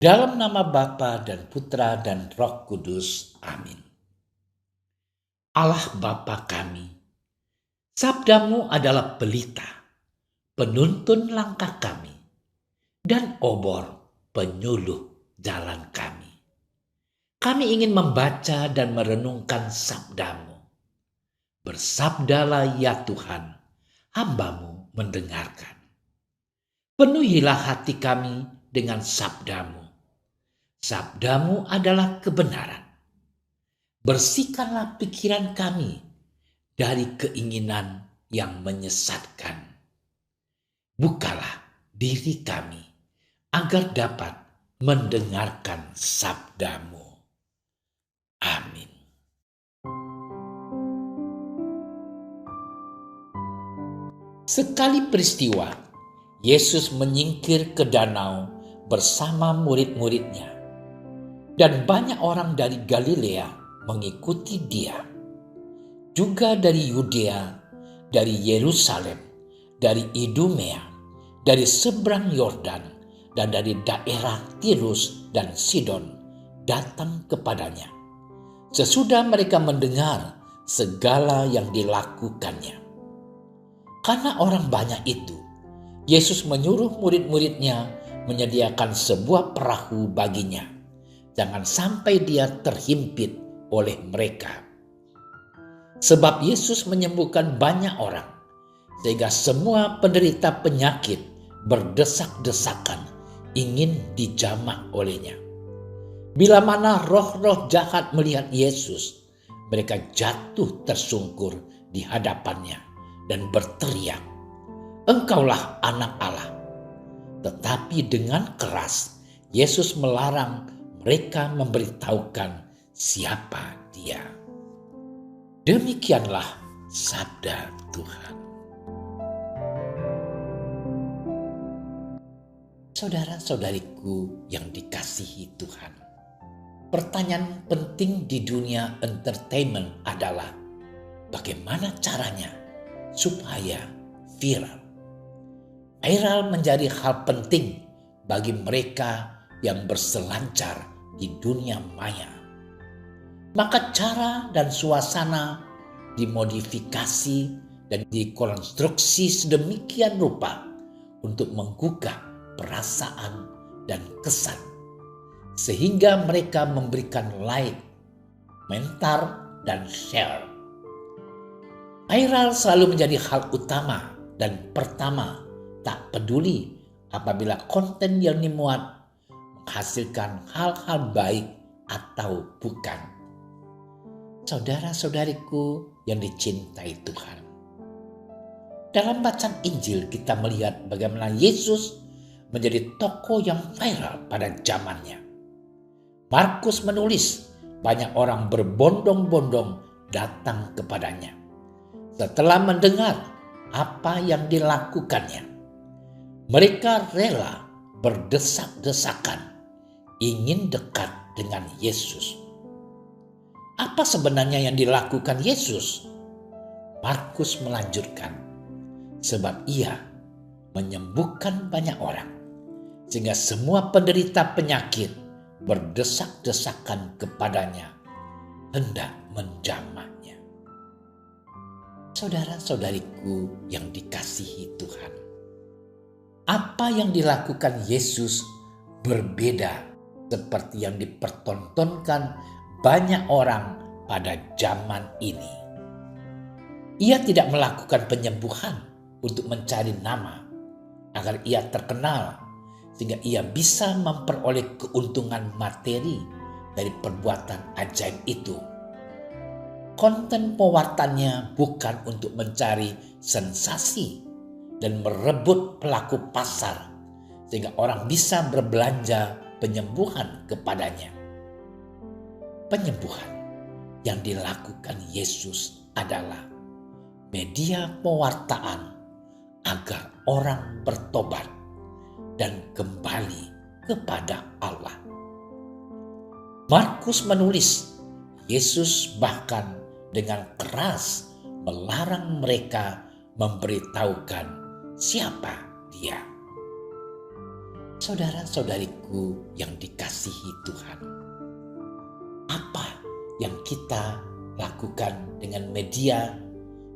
Dalam nama Bapa dan Putra dan Roh Kudus. Amin. Allah Bapa kami, sabdamu adalah pelita, penuntun langkah kami, dan obor penyuluh jalan kami. Kami ingin membaca dan merenungkan sabdamu. Bersabdalah ya Tuhan, hamba-Mu mendengarkan. Penuhilah hati kami dengan sabdamu. Sabdamu adalah kebenaran. Bersihkanlah pikiran kami dari keinginan yang menyesatkan. Bukalah diri kami agar dapat mendengarkan sabdamu. Amin. Sekali peristiwa, Yesus menyingkir ke danau bersama murid-muridnya. Dan banyak orang dari Galilea mengikuti dia. Juga dari Yudea, dari Yerusalem, dari Idumea, dari seberang Yordan, dan dari daerah Tirus dan Sidon datang kepadanya. Sesudah mereka mendengar segala yang dilakukannya. Karena orang banyak itu, Yesus menyuruh murid-muridnya menyediakan sebuah perahu baginya. Jangan sampai dia terhimpit oleh mereka. Sebab Yesus menyembuhkan banyak orang, sehingga semua penderita penyakit berdesak-desakan ingin dijamah olehnya. Bila mana roh-roh jahat melihat Yesus, mereka jatuh tersungkur di hadapannya dan berteriak, "Engkaulah Anak Allah." Tetapi dengan keras Yesus melarang mereka memberitahukan siapa dia. Demikianlah sabda Tuhan. Saudara-saudariku yang dikasihi Tuhan, pertanyaan penting di dunia entertainment adalah bagaimana caranya supaya viral. Viral menjadi hal penting bagi mereka yang berselancar di dunia maya. Maka cara dan suasana dimodifikasi dan dikonstruksi sedemikian rupa untuk menggugah perasaan dan kesan, sehingga mereka memberikan like, komentar, dan share. Viral selalu menjadi hal utama dan pertama, tak peduli apabila konten yang dimuat menghasilkan hal-hal baik atau bukan. Saudara-saudariku yang dicintai Tuhan, dalam bacaan Injil kita melihat bagaimana Yesus menjadi tokoh yang viral pada zamannya. Markus menulis banyak orang berbondong-bondong datang kepadanya setelah mendengar apa yang dilakukannya. Mereka rela berdesak-desakan ingin dekat dengan Yesus. Apa sebenarnya yang dilakukan Yesus? Markus melanjutkan, sebab ia menyembuhkan banyak orang, sehingga semua penderita penyakit berdesak-desakan kepadanya, hendak menjamahnya. Saudara-saudariku yang dikasihi Tuhan, apa yang dilakukan Yesus berbeda seperti yang dipertontonkan banyak orang pada zaman ini. Ia tidak melakukan penyembuhan untuk mencari nama agar ia terkenal sehingga ia bisa memperoleh keuntungan materi dari perbuatan ajaib itu. Konten pewartaannya bukan untuk mencari sensasi dan merebut pelaku pasar sehingga orang bisa berbelanja penyembuhan kepadanya. Penyembuhan yang dilakukan Yesus adalah media pewartaan agar orang bertobat dan kembali kepada Allah. Markus menulis, Yesus bahkan dengan keras melarang mereka memberitahukan siapa dia. Saudara-saudariku yang dikasihi Tuhan, apa yang kita lakukan dengan media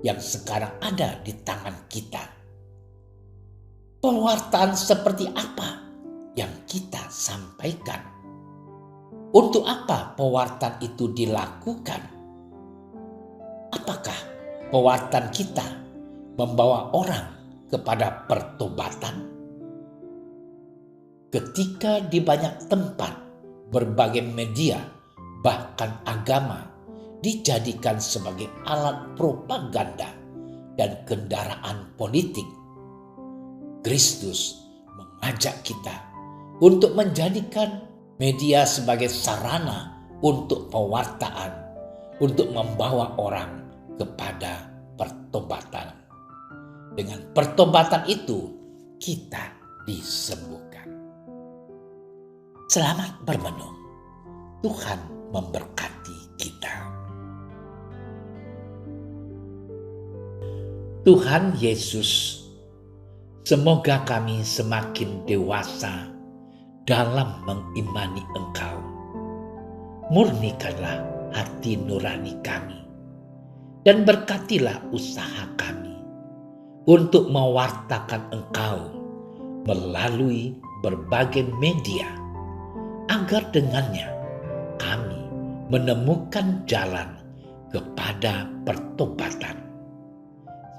yang sekarang ada di tangan kita? Pewartaan seperti apa yang kita sampaikan? Untuk apa pewartaan itu dilakukan? Apakah pewartaan kita membawa orang kepada pertobatan? Ketika di banyak tempat berbagai media bahkan agama dijadikan sebagai alat propaganda dan kendaraan politik, Kristus mengajak kita untuk menjadikan media sebagai sarana untuk pewartaan, untuk membawa orang kepada pertobatan. Dengan pertobatan itu kita disembuhkan. Selamat bermenung. Tuhan memberkati kita. Tuhan Yesus, semoga kami semakin dewasa dalam mengimani Engkau. Murnikanlah hati nurani kami dan berkatilah usaha kami untuk mewartakan Engkau melalui berbagai media, agar dengannya kami menemukan jalan kepada pertobatan,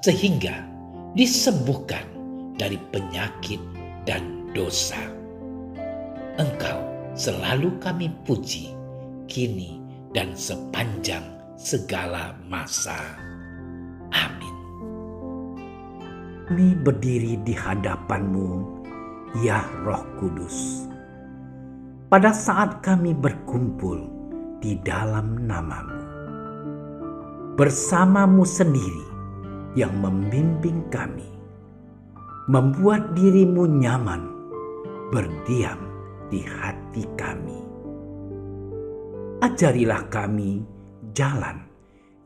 sehingga disembuhkan dari penyakit dan dosa. Engkau selalu kami puji, kini dan sepanjang segala masa. Amin. Kami berdiri di hadapan-Mu, ya Roh Kudus, pada saat kami berkumpul di dalam nama-Mu. Bersama-Mu sendiri yang membimbing kami, membuat diri-Mu nyaman berdiam di hati kami. Ajarilah kami jalan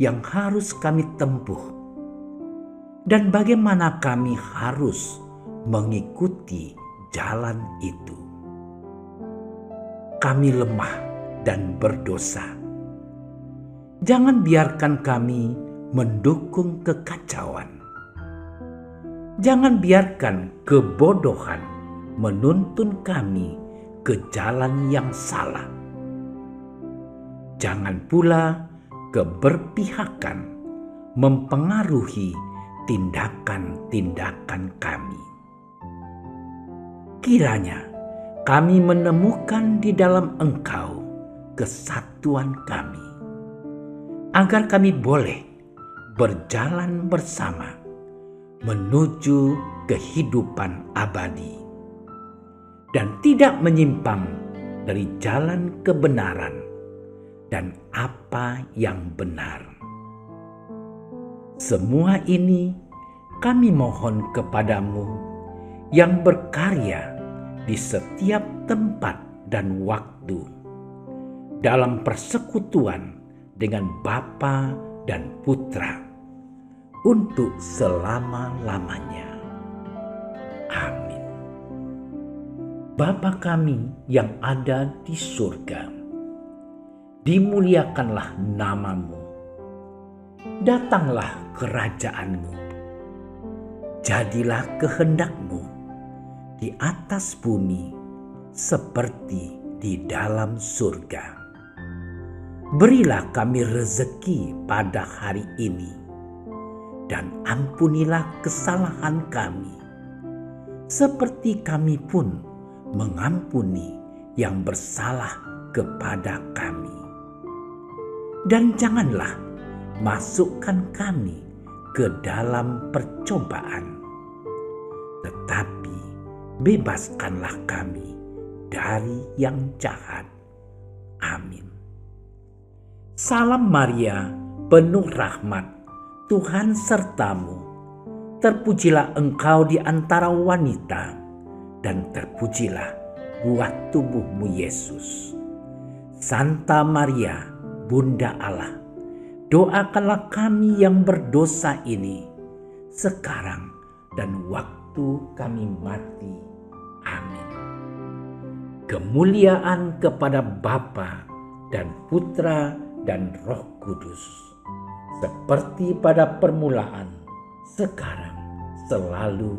yang harus kami tempuh dan bagaimana kami harus mengikuti jalan itu. Kami lemah dan berdosa. Jangan biarkan kami mendukung kekacauan. Jangan biarkan kebodohan menuntun kami ke jalan yang salah. Jangan pula keberpihakan mempengaruhi tindakan-tindakan kami. Kiranya kami menemukan di dalam Engkau kesatuan kami, agar kami boleh berjalan bersama menuju kehidupan abadi dan tidak menyimpang dari jalan kebenaran dan apa yang benar. Semua ini kami mohon kepadamu yang berkarya di setiap tempat dan waktu dalam persekutuan dengan Bapa dan Putra untuk selama-lamanya. Amin. Bapa kami yang ada di surga, dimuliakanlah nama-Mu. Datanglah kerajaan-Mu. Jadilah kehendak-Mu di atas bumi seperti di dalam surga. Berilah kami rezeki pada hari ini, dan ampunilah kesalahan kami, seperti kami pun mengampuni yang bersalah kepada kami. Dan janganlah masukkan kami ke dalam percobaan, tetapi bebaskanlah kami dari yang jahat. Amin. Salam Maria, penuh rahmat, Tuhan sertamu. Terpujilah engkau di antara wanita, dan terpujilah buah tubuhmu Yesus. Santa Maria, Bunda Allah, doakanlah kami yang berdosa ini, sekarang dan waktu kami mati. Amin. Kemuliaan kepada Bapa dan Putra dan Roh Kudus, seperti pada permulaan, sekarang, selalu,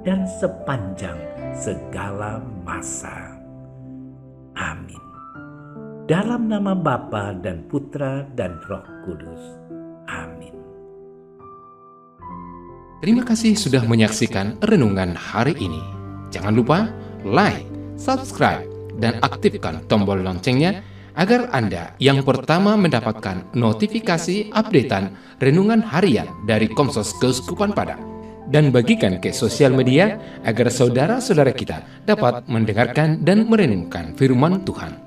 dan sepanjang segala masa. Amin. Dalam nama Bapa dan Putra dan Roh Kudus. Amin. Terima kasih sudah menyaksikan renungan hari ini. Jangan lupa like, subscribe, dan aktifkan tombol loncengnya agar Anda yang pertama mendapatkan notifikasi updatean renungan harian dari Komsos Keuskupan Padang. Dan bagikan ke sosial media agar saudara-saudara kita dapat mendengarkan dan merenungkan firman Tuhan.